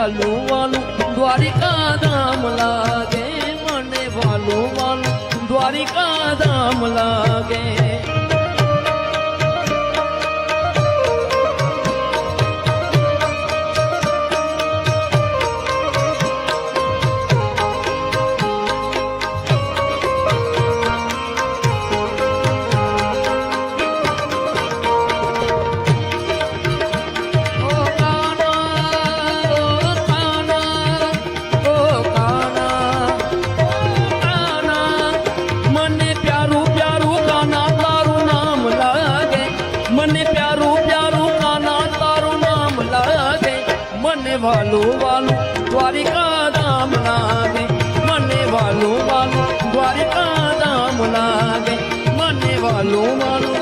વાલું વાલું દ્વારિકા ધામ લાગે, મને વાલું વાલું દ્વારિકા ધામ લાગે. વાલું વાલું દ્વારિકા ધામ લાગે, મને વાલું વાલું દ્વારિકા ધામ લાગે, મને વાલું વાલું